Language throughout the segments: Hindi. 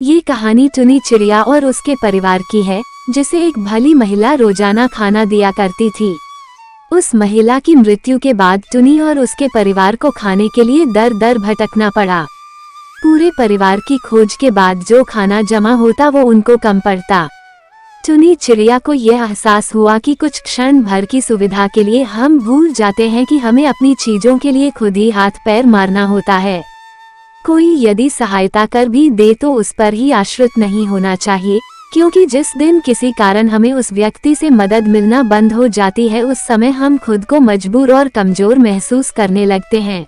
ये कहानी टुनी चिड़िया और उसके परिवार की है, जिसे एक भली महिला रोजाना खाना दिया करती थी। उस महिला की मृत्यु के बाद टुनी और उसके परिवार को खाने के लिए दर दर भटकना पड़ा। पूरे परिवार की खोज के बाद जो खाना जमा होता वो उनको कम पड़ता। टुनी चिड़िया को यह एहसास हुआ कि कुछ क्षण भर की सुविधा के लिए हम भूल जाते हैं कि हमें अपनी चीजों के लिए खुद ही हाथ पैर मारना होता है। कोई यदि सहायता कर भी दे तो उस पर ही आश्रित नहीं होना चाहिए, क्योंकि जिस दिन किसी कारण हमें उस व्यक्ति से मदद मिलना बंद हो जाती है उस समय हम खुद को मजबूर और कमजोर महसूस करने लगते हैं।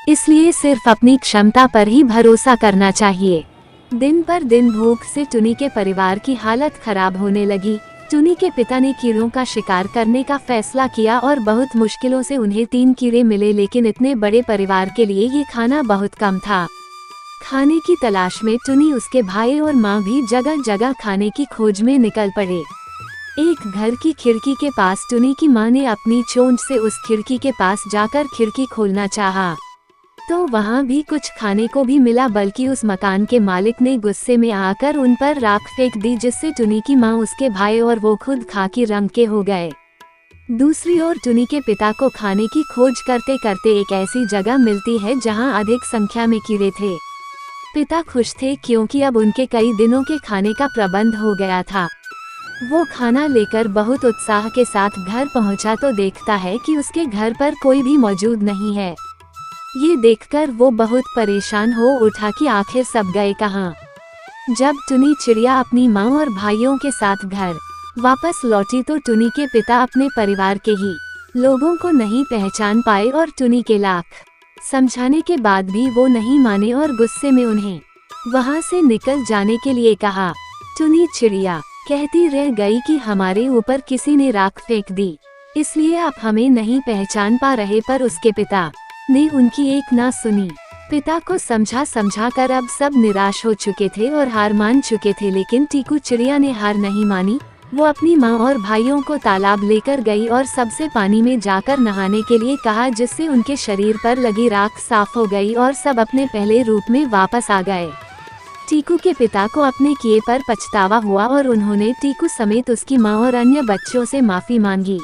इसलिए सिर्फ अपनी क्षमता पर ही भरोसा करना चाहिए। दिन पर दिन भूख से टुनी के परिवार की हालत खराब होने लगी। टुनी के पिता ने कीड़ों का शिकार करने का फैसला किया और बहुत मुश्किलों से उन्हें 3 कीड़े मिले, लेकिन इतने बड़े परिवार के लिए ये खाना बहुत कम था। खाने की तलाश में टुनी, उसके भाई और माँ भी जगह जगह खाने की खोज में निकल पड़े। एक घर की खिड़की के पास टुनी की माँ ने अपनी चोंच से उस खिड़की के पास जाकर खिड़की खोलना चाहा, तो वहाँ भी कुछ खाने को भी मिला, बल्कि उस मकान के मालिक ने गुस्से में आकर उन पर राख फेंक दी, जिससे टुनी की माँ, उसके भाई और वो खुद खाकी रंग के हो गए। दूसरी ओर टुनी के पिता को खाने की खोज करते करते एक ऐसी जगह मिलती है जहाँ अधिक संख्या में कीड़े थे। पिता खुश थे क्योंकि अब उनके कई दिनों के खाने का प्रबंध हो गया था। वो खाना लेकर बहुत उत्साह के साथ घर पहुँचा तो देखता है कि उसके घर पर कोई भी मौजूद नहीं है। ये देखकर वो बहुत परेशान हो उठा कि आखिर सब गए कहाँ। जब टुनी चिड़िया अपनी माँ और भाइयों के साथ घर वापस लौटी तो टुनी के पिता अपने परिवार के ही लोगों को नहीं पहचान पाए और टुनी के लाख समझाने के बाद भी वो नहीं माने और गुस्से में उन्हें वहाँ से निकल जाने के लिए कहा। टुनी चिड़िया कहती रह गई कि हमारे ऊपर किसी ने राख फेंक दी, इसलिए आप हमें नहीं पहचान पा रहे, पर उसके पिता ने उनकी एक ना सुनी। पिता को समझा कर अब सब निराश हो चुके थे और हार मान चुके थे, लेकिन टीकू चिड़िया ने हार नहीं मानी। वो अपनी माँ और भाइयों को तालाब लेकर गई और सबसे पानी में जाकर नहाने के लिए कहा, जिससे उनके शरीर पर लगी राख साफ हो गई और सब अपने पहले रूप में वापस आ गए। टीकू के पिता को अपने किए पर पछतावा हुआ और उन्होंने टीकू समेत उसकी माँ और अन्य बच्चों से माफी मांगी।